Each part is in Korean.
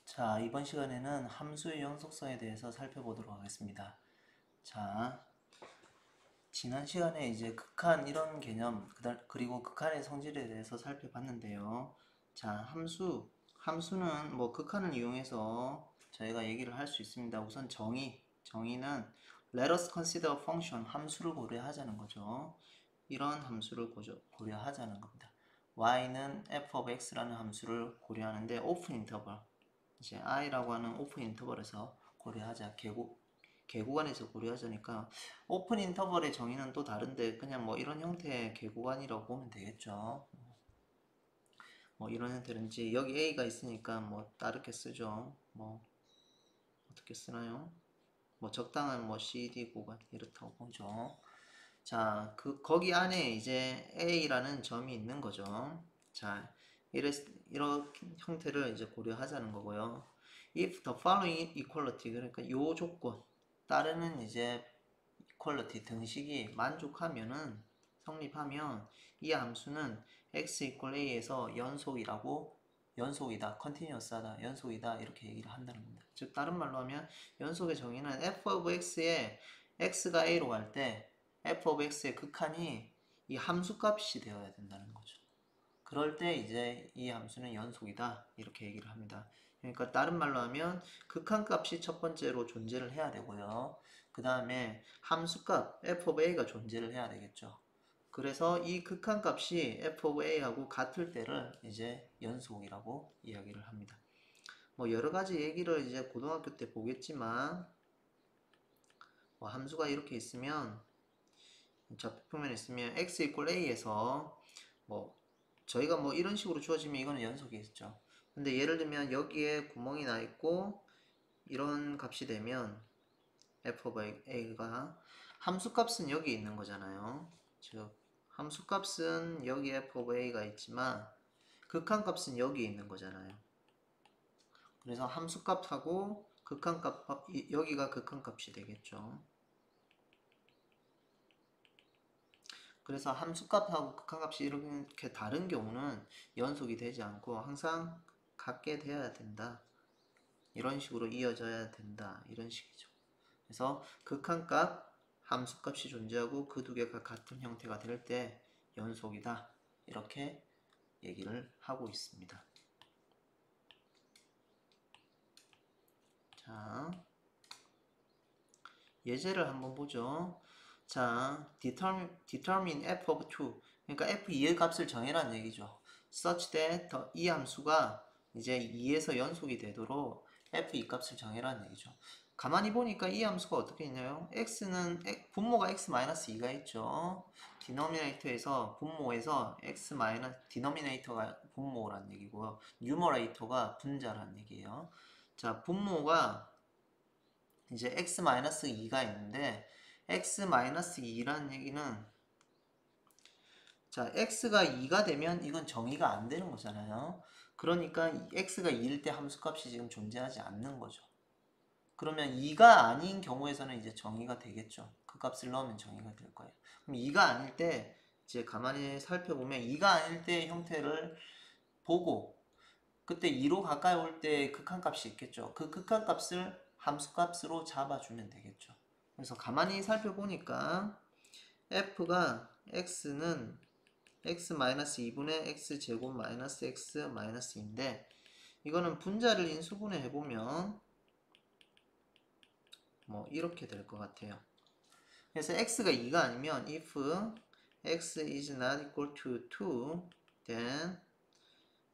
자, 이번 시간에는 함수의 연속성에 대해서 살펴보도록 하겠습니다. 자, 지난 시간에 이제 극한 이런 개념, 그리고 극한의 성질에 대해서 살펴봤는데요. 자, 함수는 뭐 극한을 이용해서 저희가 얘기를 할 수 있습니다. 우선 정의는 let us consider a function, 함수를 고려하자는 거죠. 이런 함수를 고려하자는 겁니다. y는 f of x라는 함수를 고려하는데 오픈 인터벌, 이제 i라고 하는 오픈 인터벌에서 고려하자. 개구간에서 고려하자니까 오픈 인터벌의 정의는 또 다른데 그냥 뭐 이런 형태의 개구간이라고 보면 되겠죠. 뭐 이런 형태는지 여기 a가 있으니까 뭐 다르게 쓰죠. 뭐 어떻게 쓰나요? 뭐 적당한 뭐 CD 구간 이렇다고 보죠. 자, 거기 안에 이제 a라는 점이 있는 거죠. 자, 이런 형태를 이제 고려하자는 거고요. If the following equality, 그러니까 요 조건, 따르는 이제 equality 등식이 만족하면은, 성립하면 이 함수는 x equal a에서 연속이다, continuous하다, 연속이다 이렇게 얘기를 한다는 겁니다. 즉 다른 말로 하면 연속의 정의는 f of x에 x가 a로 갈 때 f of x의 극한이 이 함수값이 되어야 된다는 거죠. 그럴 때 이제 이 함수는 연속이다 이렇게 얘기를 합니다. 그러니까 다른 말로 하면 극한값이 첫 번째로 존재를 해야 되고요. 그 다음에 함수값 f of a가 존재를 해야 되겠죠. 그래서 이 극한값이 f of a하고 같을 때를 이제 연속이라고 이야기를 합니다. 뭐 여러 가지 얘기를 이제 고등학교 때 보겠지만 뭐 함수가 이렇게 있으면 좌표표면에 있으면 x equal a에서 뭐 저희가 뭐 이런 식으로 주어지면 이거는 연속이겠죠. 근데 예를 들면 여기에 구멍이 나 있고 이런 값이 되면 f of a가 함수값은 여기 있는 거잖아요. 즉 함수값은 여기 f of a가 있지만 극한값은 여기 있는 거잖아요. 그래서 함수값하고 극한값, 여기가 극한값이 되겠죠. 그래서 함수값하고 극한값이 이렇게 다른 경우는 연속이 되지 않고 항상 같게 되어야 된다. 이런 식으로 이어져야 된다. 이런 식이죠. 그래서 극한값, 함수값이 존재하고 그 두 개가 같은 형태가 될 때 연속이다. 이렇게 얘기를 하고 있습니다. 자, 예제를 한번 보죠. 자, determine f of 2. 그러니까 f2의 값을 정해라는 얘기죠. such that 이 함수가 이제 2에서 연속이 되도록 f2 값을 정해라는 얘기죠. 가만히 보니까 이 함수가 어떻게 있나요? x는 분모가 x-2가 있죠. 디노미네이터에서 분모에서 디노미네이터가 분모라는 얘기고요. 뉴머레이터가 분자라는 얘기예요. 자, 분모가 이제 x-2가 있는데 x-2라는 얘기는 자 x가 2가 되면 이건 정의가 안 되는 거잖아요. 그러니까 x가 2일 때 함수값이 지금 존재하지 않는 거죠. 그러면 2가 아닌 경우에서는 이제 정의가 되겠죠. 그 값을 넣으면 정의가 될 거예요. 그럼 2가 아닐 때 이제 가만히 살펴보면 2가 아닐 때 형태를 보고 그때 2로 가까이 올 때 극한값이 있겠죠. 그 극한값을 함수값으로 잡아주면 되겠죠. 그래서 가만히 살펴보니까 f가 x는 x-2분의 x제곱 마이너스 x-2인데 이거는 분자를 인수분해 해보면 뭐 이렇게 될 것 같아요. 그래서 x가 2가 아니면 if x is not equal to 2 then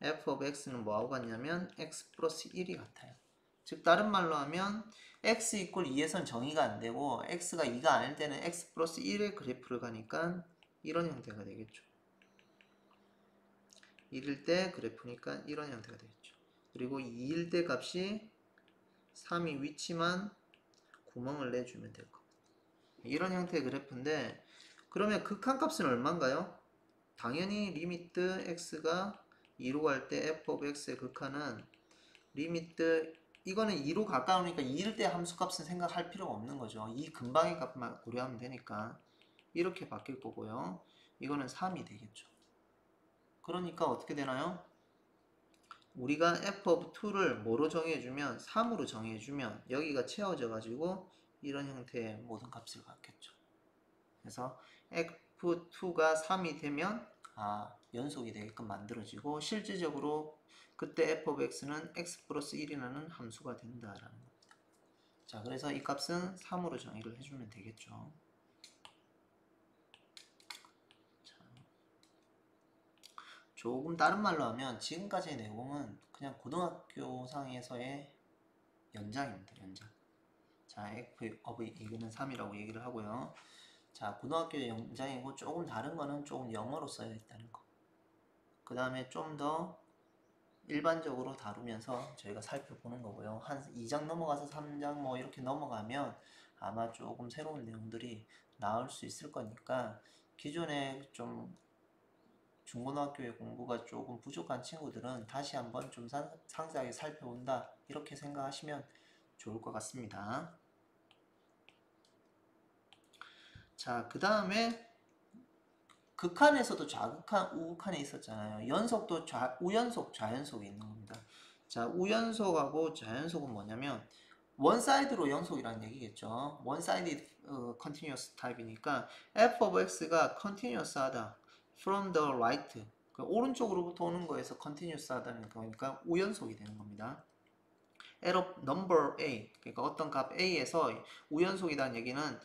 f of x는 뭐하고 같냐면 x 플러스 1이 같아요. 즉 다른 말로 하면 x 이퀄 2에선 정의가 안 되고 x가 2가 아닐 때는 x 플러스 1의 그래프를 가니까 이런 형태가 되겠죠. 1일 때 그래프니까 이런 형태가 되겠죠. 그리고 2일 때 값이 3이 위치만 구멍을 내주면 될 겁니다. 이런 형태의 그래프인데 그러면 극한값은 얼마인가요? 당연히 리미트 x가 2로 갈 때 f of x의 극한은 리미트 이거는 2로 가까우니까 2일 때 함수값은 생각할 필요가 없는 거죠. 이 근방의 값만 고려하면 되니까 이렇게 바뀔 거고요. 이거는 3이 되겠죠. 그러니까 어떻게 되나요? 우리가 f of 2를 뭐로 정해주면 3으로 정해주면 여기가 채워져 가지고 이런 형태의 모든 값을 갖겠죠. 그래서 f2가 3이 되면 연속이 되게끔 만들어지고 실질적으로 그때 f of x는 x 플러스 1이라는 함수가 된다라는 겁니다. 자, 그래서 이 값은 3으로 정의를 해주면 되겠죠. 자, 조금 다른 말로 하면 지금까지의 내용은 그냥 고등학교 상에서의 연장입니다. 연장. 자, f of 이거는 3이라고 얘기를 하고요. 자, 고등학교의 연장이고 조금 다른 거는 조금 영어로 써야 했다는 거. 그 다음에 좀 더 일반적으로 다루면서 저희가 살펴보는 거고요. 한 2장 넘어가서 3장 뭐 이렇게 넘어가면 아마 조금 새로운 내용들이 나올 수 있을 거니까 기존에 좀 중고등학교의 공부가 조금 부족한 친구들은 다시 한번 좀 상세하게 살펴본다 이렇게 생각하시면 좋을 것 같습니다. 자, 그 다음에 극한에서도 좌극한, 우극한이 있었잖아요. 연속도 우연속, 좌연속이 있는 겁니다. 자, 우연속하고 좌연속은 뭐냐면 원사이드로 연속이라는 얘기겠죠. 원사이드 continuous 타입이니까 f of x가 continuous 하다. from the right. 그 오른쪽으로부터 오는 거에서 continuous 하다는 거니까 우연속이 되는 겁니다. at of number a. 그러니까 어떤 값 a에서 우연속이라는 얘기는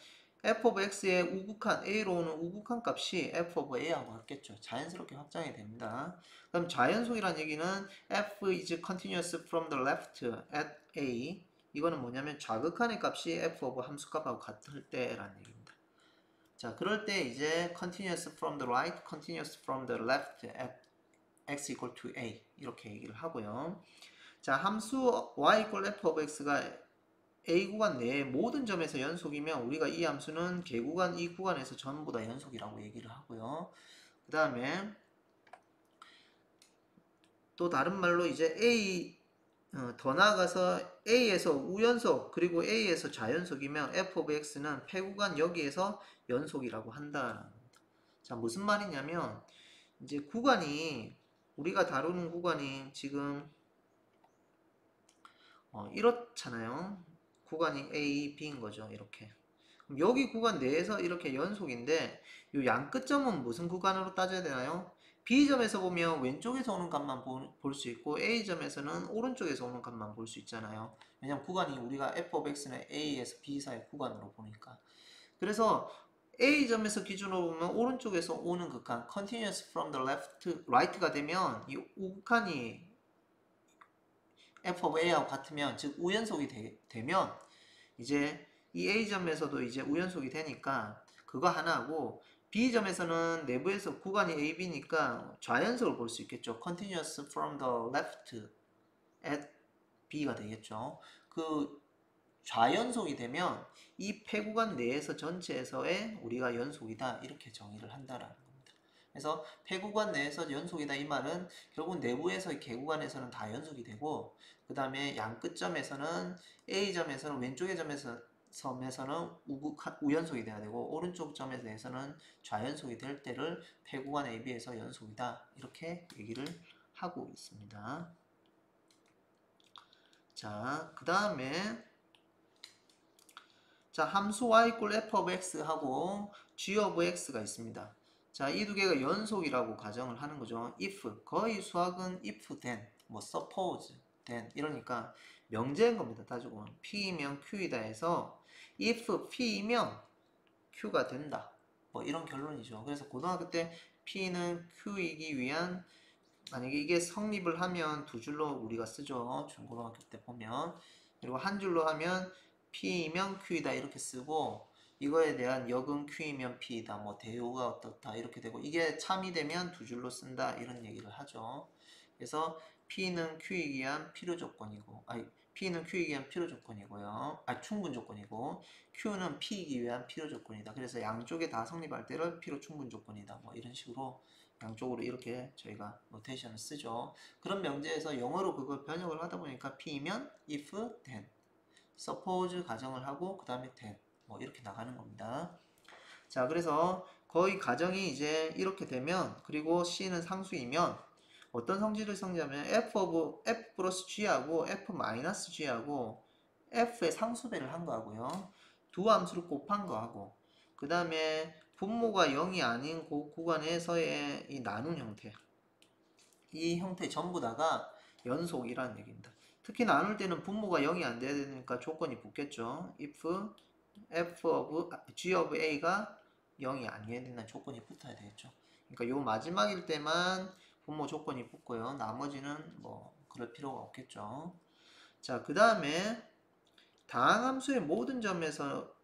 f of x의 우극한 a로 오는 우극한 값이 f of a하고 같겠죠. 자연스럽게 확장이 됩니다. 그럼 자연속이라는 얘기는 f is continuous from the left at a. 이거는 뭐냐면 좌극한의 값이 f of 함수값하고 같을 때라는 얘기입니다. 자, 그럴 때 이제 continuous from the right, continuous from the left at x equal to a 이렇게 얘기를 하고요. 자, 함수 y equal f of x가 A 구간 내의 모든 점에서 연속이면 우리가 이 함수는 개구간 이 구간에서 전부 다 연속이라고 얘기를 하고요. 그 다음에 또 다른 말로 이제 A 더 나아가서 A에서 우연속 그리고 A에서 좌연속이면 f of x는 폐구간 여기에서 연속이라고 한다. 자, 무슨 말이냐면 이제 구간이 우리가 다루는 구간이 지금 이렇잖아요. 구간이 A, B인 거죠. 이렇게. 그럼 여기 구간 내에서 이렇게 연속인데 이 양 끝점은 무슨 구간으로 따져야 되나요? B점에서 보면 왼쪽에서 오는 값만 볼 수 있고 A점에서는 오른쪽에서 오는 값만 볼 수 있잖아요. 왜냐면 구간이 우리가 f of x는 A에서 B 사이 구간으로 보니까. 그래서 A점에서 기준으로 보면 오른쪽에서 오는 극한 continuous from the left, right가 되면 이 우극한이 f of a하고 같으면 즉 우연속이 되면 이제 이 A점에서도 이제 우연속이 되니까 그거 하나하고 B점에서는 내부에서 구간이 AB니까 좌연속을 볼 수 있겠죠. continuous from the left at B가 되겠죠. 그 좌연속이 되면 이 폐구간 내에서 전체에서의 우리가 연속이다 이렇게 정의를 한다라는 겁니다. 그래서 폐구간 내에서 연속이다 이 말은 결국 내부에서의 개구간에서는 다 연속이 되고 그 다음에 양 끝점에서는 A점에서는 왼쪽의 점에서는 우연속이 돼야 되고 오른쪽 점에서는 좌연속이 될 때를 폐구간 AB에서 연속이다 이렇게 얘기를 하고 있습니다. 자, 그 다음에 자, 함수 y equal f of x 하고 g of x가 있습니다. 자, 이 두 개가 연속이라고 가정을 하는 거죠. if, 거의 수학은 if, then, 뭐 suppose, then 이러니까 명제인 겁니다. 따지고 p이면 q이다 해서 if p이면 q가 된다. 뭐 이런 결론이죠. 그래서 고등학교 때 p는 q이기 위한 만약에 이게 성립을 하면 두 줄로 우리가 쓰죠. 중고등학교 때 보면. 그리고 한 줄로 하면 P이면 Q이다 이렇게 쓰고 이거에 대한 역은 Q이면 P이다 뭐 대우가 어떻다 이렇게 되고 이게 참이 되면 두 줄로 쓴다 이런 얘기를 하죠. 그래서 P는 Q이기 위한 필요 조건이고 P는 Q이기 위한 필요 조건이고요. 충분 조건이고 Q는 P이기 위한 필요 조건이다. 그래서 양쪽에 다 성립할 때를 필요 충분 조건이다. 뭐 이런 식으로 양쪽으로 이렇게 저희가 노테이션을 쓰죠. 그런 명제에서 영어로 그걸 번역을 하다 보니까 P면 if, then, suppose 가정을 하고 그 다음에 then 뭐 이렇게 나가는 겁니다. 자, 그래서 거의 가정이 이제 이렇게 되면 그리고 C는 상수이면 어떤 성질을 성질하면 f 플러스 g하고 f 마이너스 g하고 f의 상수배를 한 거하고요. 두 함수를 곱한 거하고 그 다음에 분모가 0이 아닌 그 구간에서의 이 나눈 형태, 이 형태 전부 다가 연속이라는 얘기입니다. 특히 나눌 때는 분모가 0이 안 돼야 되니까 조건이 붙겠죠. if f of g of a가 0이 아니어야 된다는 조건이 붙어야 되겠죠. 그러니까 요 마지막일 때만 분모 조건이 붙고요. 나머지는 뭐 그럴 필요가 없겠죠. 자, 그 다음에 다항함수의 모든 점에서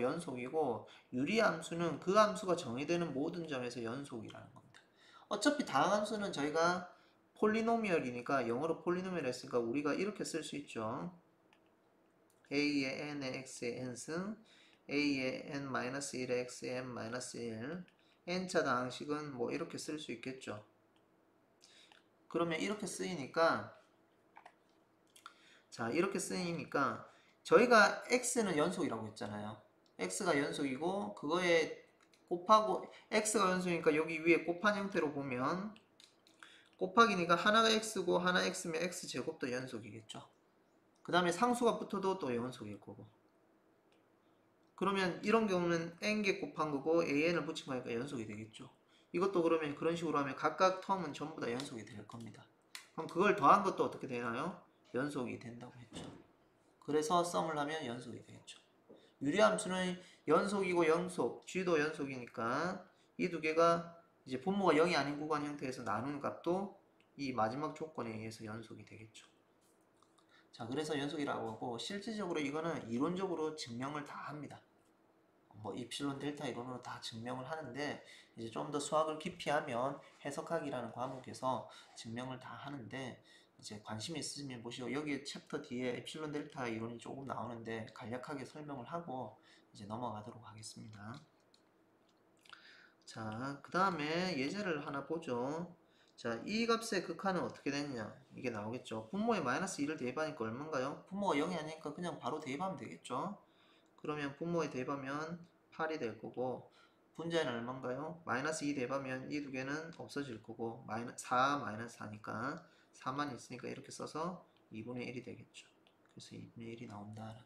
연속이고 유리함수는 그 함수가 정의되는 모든 점에서 연속이라는 겁니다. 어차피 다항함수는 저희가 폴리노미얼이니까 영어로 폴리노미얼 했으니까 우리가 이렇게 쓸 수 있죠. a의 n의 x의 n승 a의 n-1의 x의 n-1 n차 다항식은 뭐 이렇게 쓸 수 있겠죠. 그러면 이렇게 쓰이니까 자, 이렇게 쓰이니까 저희가 x는 연속이라고 했잖아요. x가 연속이고 그거에 곱하고 x가 연속이니까 여기 위에 곱한 형태로 보면 곱하기니까 하나가 x고 하나 x면 x제곱도 연속이겠죠. 그 다음에 상수가 붙어도 또 연속일 거고. 그러면 이런 경우는 n개 곱한 거고 an을 붙인 거니까 연속이 되겠죠. 이것도 그러면 그런 식으로 하면 각각 텀은 전부 다 연속이 될 겁니다. 그럼 그걸 더한 것도 어떻게 되나요? 연속이 된다고 했죠. 그래서 썸을 하면 연속이 되겠죠. 유리함수는 연속이고 연속, g도 연속이니까 이 두 개가 이제 분모가 0이 아닌 구간 형태에서 나누는 값도 이 마지막 조건에 의해서 연속이 되겠죠. 자, 그래서 연속이라고 하고 실질적으로 이거는 이론적으로 증명을 다 합니다. 뭐 입실론 델타 이론으로 다 증명을 하는데 이제 좀 더 수학을 깊이 하면 해석학이라는 과목에서 증명을 다 하는데 이제 관심 있으시면 보시고 여기 챕터 뒤에 엡실론 델타 이론이 조금 나오는데 간략하게 설명을 하고 이제 넘어가도록 하겠습니다. 자, 그 다음에 예제를 하나 보죠. 자, 이 값의 극한은 어떻게 되느냐 이게 나오겠죠. 분모에 마이너스 2를 대입하니까 얼마인가요? 분모가 0이 아니니까 그냥 바로 대입하면 되겠죠. 그러면 분모에 대입하면 8이 될 거고 분자에는 얼마인가요? 마이너스 2 대입하면 이 두 개는 없어질 거고 4 마이너스 4니까 4만 있으니까 이렇게 써서 2분의 1이 되겠죠. 그래서 2분의 1이 나온다.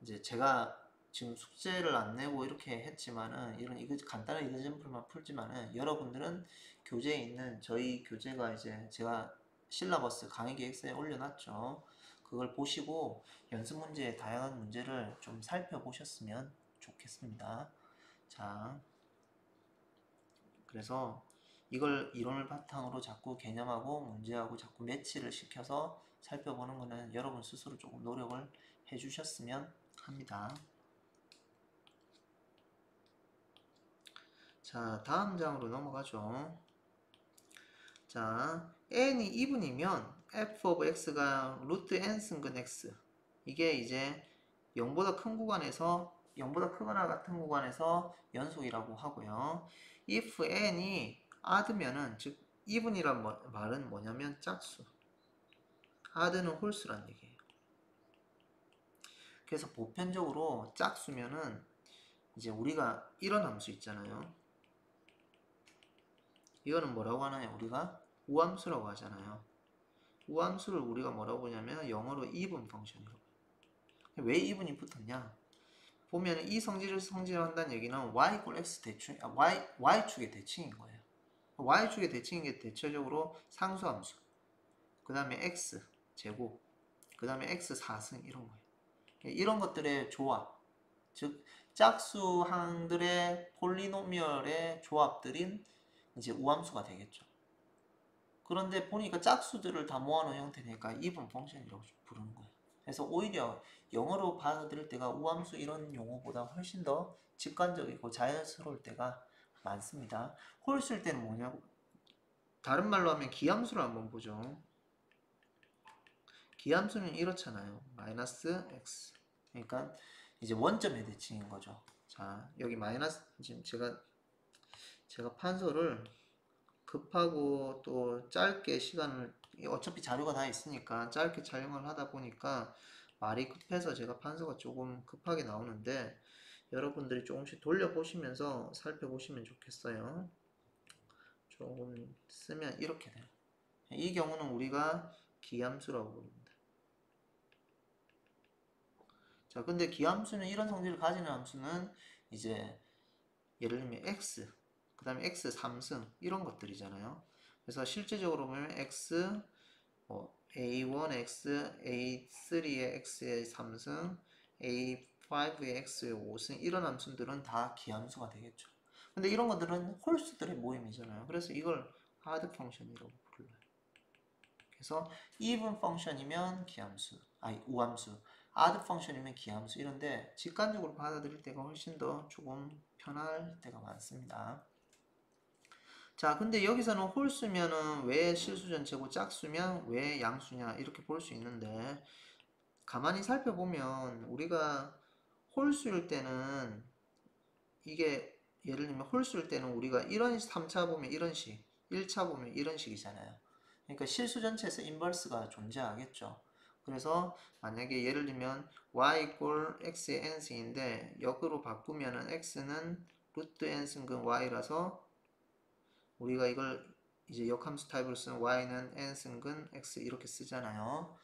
이제 제가 지금 숙제를 안 내고 이렇게 했지만은 이런 간단한 이그젠플만 풀지만은 여러분들은 교재에 있는 저희 교재가 이제 제가 실라버스 강의 계획서에 올려놨죠. 그걸 보시고 연습 문제의 다양한 문제를 좀 살펴보셨으면 좋겠습니다. 자, 그래서 이걸 이론을 바탕으로 자꾸 개념하고 문제하고 자꾸 매치를 시켜서 살펴보는 거는 여러분 스스로 조금 노력을 해주셨으면 합니다. 자, 다음 장으로 넘어가죠. 자, n이 2분이면 f of x가 루트 n 승근 x 이게 이제 0보다 큰 구간에서 0보다 크거나 같은 구간에서 연속이라고 하고요. if n이 odd면은 즉 even이란 말은 뭐냐면 짝수, odd는 홀수란 얘기예요. 그래서 보편적으로 짝수면은 이제 우리가 이런 함수 있잖아요. 이거는 뭐라고 하나요? 우리가 우함수라고 하잖아요. 우함수를 우리가 뭐라고 보냐면 영어로 even 펑션이라고. 왜 even이 붙었냐? 보면 이 성질을 성질한다는 얘기는 y = x 대칭, y축의 대칭인 거예요. y축의 대칭인 게 대체적으로 상수함수, 그 다음에 x 제곱, 그 다음에 x 4승 이런 거예요. 이런 것들의 조합, 즉 짝수항들의 폴리노미얼의 조합들인 이제 우함수가 되겠죠. 그런데 보니까 짝수들을 다 모아놓은 형태니까 even 펑션이라고 부르는 거예요. 그래서 오히려 영어로 받아들일 때가 우함수 이런 용어보다 훨씬 더 직관적이고 자연스러울 때가 많습니다. 홀수일 때는 뭐냐고, 다른 말로 하면 기함수를 한번 보죠. 기함수는 이렇잖아요. 마이너스 x. 그러니까 이제 원점의 대칭인 거죠. 자, 여기 마이너스, 지금 제가 판서를 급하고 또 짧게 시간을, 어차피 자료가 다 있으니까 짧게 촬영을 하다 보니까 말이 급해서 제가 판서가 조금 급하게 나오는데 여러분들이 조금씩 돌려보시면서 살펴보시면 좋겠어요. 조금 쓰면 이렇게 돼요. 이 경우는 우리가 기함수라고 부릅니다. 자, 근데 기함수는 이런 성질을 가지는 함수는 이제 예를 들면 x, 그 다음에 x 3승 이런 것들이잖아요. 그래서 실제적으로 보면 x, a1x, a3의 x의 3승, a5의 x의 5승 이런 함수들은 다 기함수가 되겠죠. 근데 이런 것들은 홀수들의 모임이잖아요. 그래서 이걸 하드 펑션이라고 불러요. 그래서 even 펑션이면 기함수, 아니 우함수, odd 펑션이면 기함수 이런데 직관적으로 받아들일 때가 훨씬 더 조금 편할 때가 많습니다. 자, 근데 여기서는 홀수면은 왜 실수전체고 짝수면 왜 양수냐 이렇게 볼 수 있는데 가만히 살펴보면 우리가 홀수일 때는 이게 예를 들면 홀수일 때는 우리가 이런 3차 보면 이런 식, 1차 보면 이런 식이잖아요. 그러니까 실수 전체에서 인버스가 존재하겠죠. 그래서 만약에 예를 들면 y equal x의 n승인데 역으로 바꾸면은 x는 루트 n승근 y라서 우리가 이걸 이제 역함수 타입으로 쓰는 y는 n승근 x 이렇게 쓰잖아요.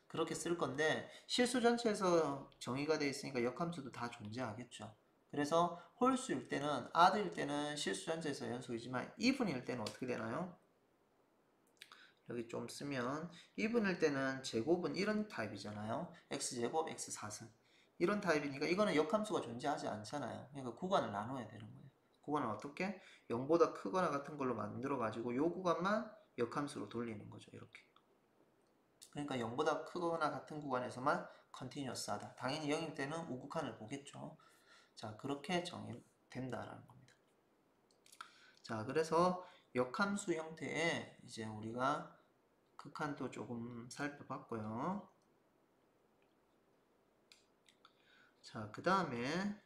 그렇게 쓸 건데 실수 전체에서 정의가 되어 있으니까 역함수도 다 존재하겠죠. 그래서 홀수일 때는 odd일 때는 실수 전체에서 연속이지만 even일 때는 어떻게 되나요? 여기 좀 쓰면 even일 때는 제곱은 이런 타입이잖아요. x제곱 x4승 이런 타입이니까 이거는 역함수가 존재하지 않잖아요. 그러니까 구간을 나눠야 되는 거예요. 구간을 어떻게? 0보다 크거나 같은 걸로 만들어 가지고 요 구간만 역함수로 돌리는 거죠. 이렇게. 그러니까 0보다 크거나 같은 구간에서만 컨티뉴어스하다. 당연히 0일 때는 우극한을 보겠죠. 자, 그렇게 정의된다라는 겁니다. 자, 그래서 역함수 형태의 이제 우리가 극한도 조금 살펴봤고요. 자, 그 다음에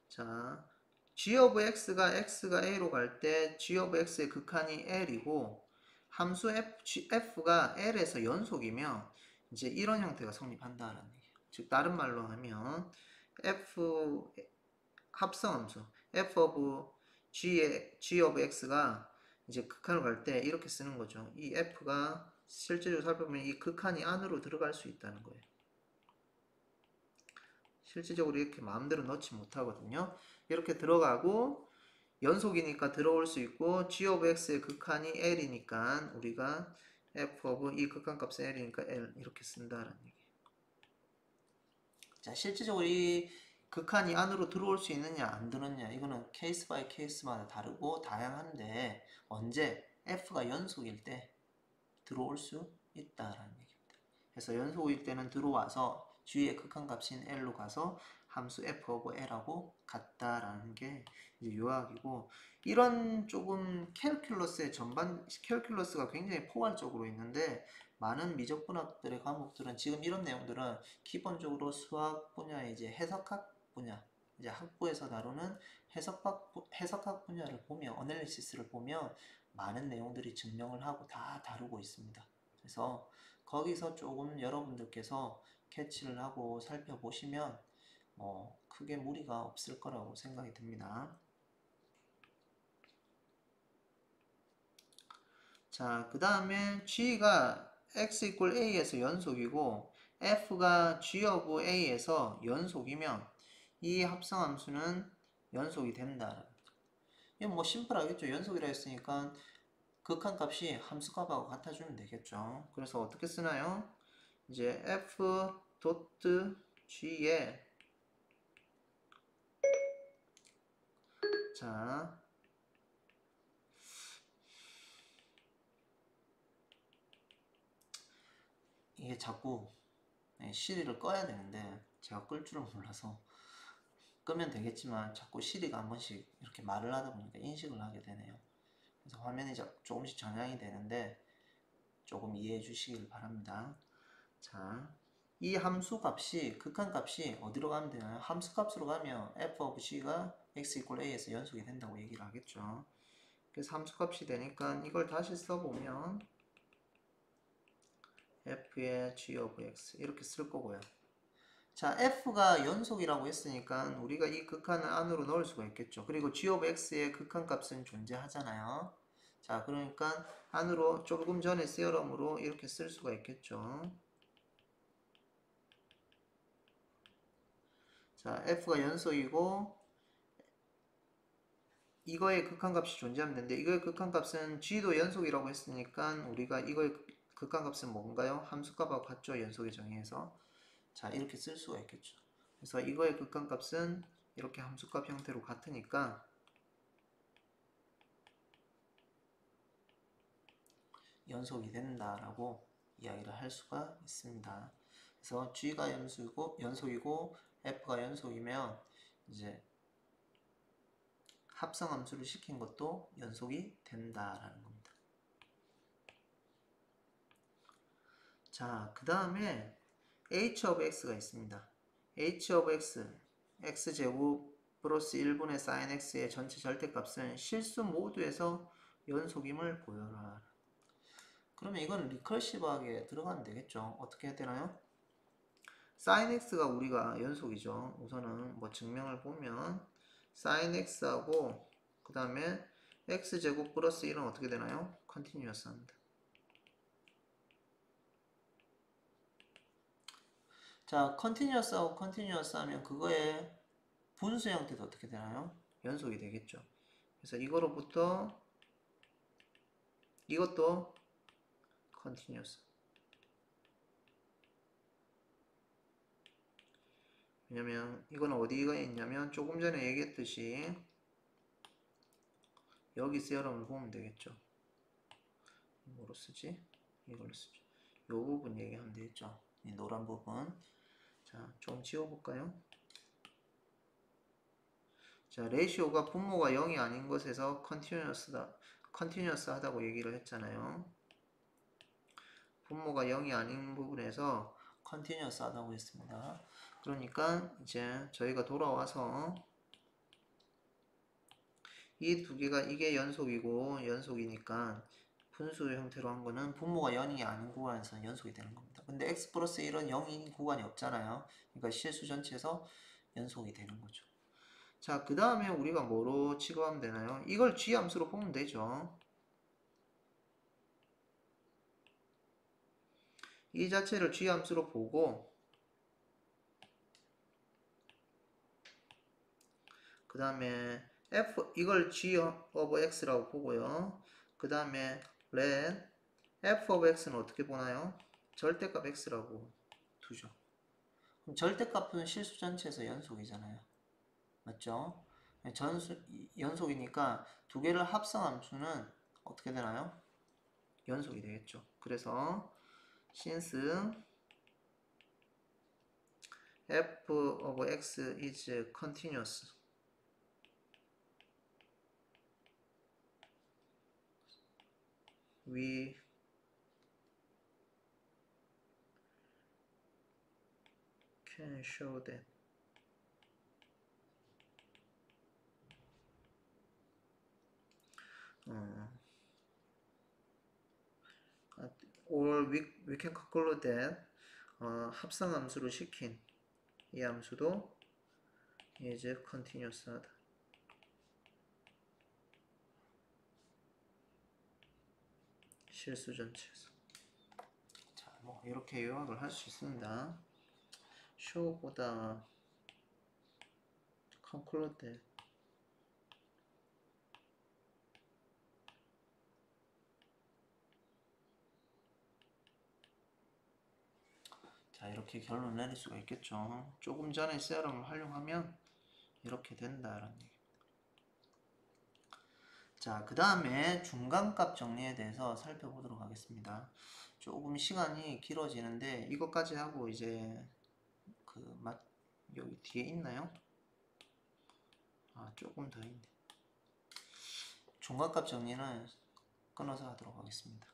자, g of x가 a로 갈 때 g of x의 극한이 l이고 함수 f가 l에서 연속이면 이제 이런 형태가 성립한다는 얘기예요. 즉 다른 말로 하면 f 합성함수 f of g of x가 이제 극한으로 갈 때 이렇게 쓰는 거죠. 이 f가 실제적으로 살펴보면 이 극한이 안으로 들어갈 수 있다는 거예요. 실질적으로 이렇게 마음대로 넣지 못하거든요. 이렇게 들어가고 연속이니까 들어올 수 있고 g of x의 극한이 l이니까 우리가 f of 이 극한값은 l이니까 l 이렇게 쓴다는 얘기예요. 자, 실질적으로 이 극한이 안으로 들어올 수 있느냐 안 들었냐 이거는 케이스 바이 케이스마다 다르고 다양한데 언제 f가 연속일 때 들어올 수 있다라는 얘기입니다. 그래서 연속일 때는 들어와서 g의 극한값인 l로 가서 함수 f of l하고 같다라는 게 이제 요약이고 이런 조금 캘큘러스의 캘큘러스가 굉장히 포괄적으로 있는데 많은 미적분학들의 과목들은 지금 이런 내용들은 기본적으로 수학 분야의 이제 해석학 분야 이제 학부에서 다루는 해석학 분야를 보면 어널리시스를 보면 많은 내용들이 증명을 하고 다 다루고 있습니다. 그래서 거기서 조금 여러분들께서 캐치를 하고 살펴보시면 크게 무리가 없을 거라고 생각이 듭니다. 자, 그 다음에 G가 x equal A에서 연속이고 F가 G of A에서 연속이면 이 합성함수는 연속이 된다. 이건 뭐 심플하겠죠. 연속이라 했으니까 극한값이 함수값하고 같아주면 되겠죠. 그래서 어떻게 쓰나요? 이제 F 도트 G에 자 이게 자꾸 시리를 꺼야 되는데 제가 끌 줄을 몰라서 끄면 되겠지만 자꾸 시리가 한 번씩 이렇게 말을 하다 보니까 인식을 하게 되네요. 그래서 화면이 조금씩 전향이 되는데 조금 이해해 주시길 바랍니다. 자, 이 함수 값이 극한 값이 어디로 가면 되나요? 함수 값으로 가면 f of g가 x equal a에서 연속이 된다고 얘기를 하겠죠. 그래서 함수 값이 되니까 이걸 다시 써보면 f의 g of x 이렇게 쓸 거고요. 자, f가 연속이라고 했으니까 우리가 이 극한을 안으로 넣을 수가 있겠죠. 그리고 g of x의 극한값은 존재하잖아요. 자, 그러니까 안으로 조금 전에 세어럼으로 이렇게 쓸 수가 있겠죠. 자, f가 연속이고 이거의 극한값이 존재하면 되는데 이거의 극한값은 g도 연속이라고 했으니까 우리가 이거의 극한값은 뭔가요? 함수값하고 같죠. 연속의 정의에서. 자, 이렇게 쓸 수가 있겠죠. 그래서 이거의 극한값은 이렇게 함수값 형태로 같으니까 연속이 된다라고 이야기를 할 수가 있습니다. 그래서 g가 연속이고 f가 연속이면 이제 합성함수를 시킨 것도 연속이 된다라는 겁니다. 자, 그 다음에 h of x가 있습니다. h of x, x제곱 플러스 1분의 sin x의 전체 절대값은 실수 모두에서 연속임을 보여라. 그러면 이건 리커시브하게 들어가면 되겠죠. 어떻게 해야 되나요? sin x가 우리가 연속이죠. 우선은 뭐 증명을 보면 sin x하고 그 다음에 x제곱 플러스 1은 어떻게 되나요? 컨티뉴어스 합니다. 자, 컨티뉴어스하고 컨티뉴어스 하면 그거의 분수 형태도 어떻게 되나요? 연속이 되겠죠. 그래서 이거로부터 이것도 컨티뉴어스. 왜냐면 이거는 어디가 있냐면 조금 전에 얘기했듯이 여기 세어럼을 보면 되겠죠. 뭐로 쓰지? 이걸로 쓰죠. 이 부분 얘기하면 되겠죠. 이 노란 부분. 자, 좀 지워볼까요? 자, 레이시오가 분모가 0이 아닌 것에서 컨티뉴어스 하다고 얘기를 했잖아요. 분모가 0이 아닌 부분에서 컨티뉴어스 하다고 했습니다. 그러니까 이제 저희가 돌아와서 이 두 개가 이게 연속이고 연속이니까 분수 형태로 한 거는 분모가 0이 아닌 구간에서 연속이 되는 겁니다. 근데 x 플러스 1은 0인 구간이 없잖아요. 그러니까 실수 전체에서 연속이 되는 거죠. 자, 그 다음에 우리가 뭐로 취급하면 되나요? 이걸 g 함수로 보면 되죠. 이 자체를 g 함수로 보고 그 다음에 이걸 g of x라고 보고요. 그 다음에 let f of x는 어떻게 보나요? 절대값 x라고 두죠. 그럼 절대값은 실수 전체에서 연속이잖아요. 맞죠? 연속이니까 두 개를 합성함수는 어떻게 되나요? 연속이 되겠죠. 그래서 since f of x is continuous we can show that or we can conclude that 합성함수를 시킨 이 함수도 is continuous 하다. 실수 전체에서. 자, 뭐 이렇게 요약을 할 수 있습니다. show보다 conclude 자, 이렇게 결론 내릴 수가 있겠죠. 조금 전에 세럼을 활용하면 이렇게 된다라는 얘기. 자, 그 다음에 중간값 정리에 대해서 살펴보도록 하겠습니다. 조금 시간이 길어지는데 이것까지 하고 이제 여기 뒤에 있나요? 아, 조금 더 있네. 중간값 정리는 끊어서 하도록 하겠습니다.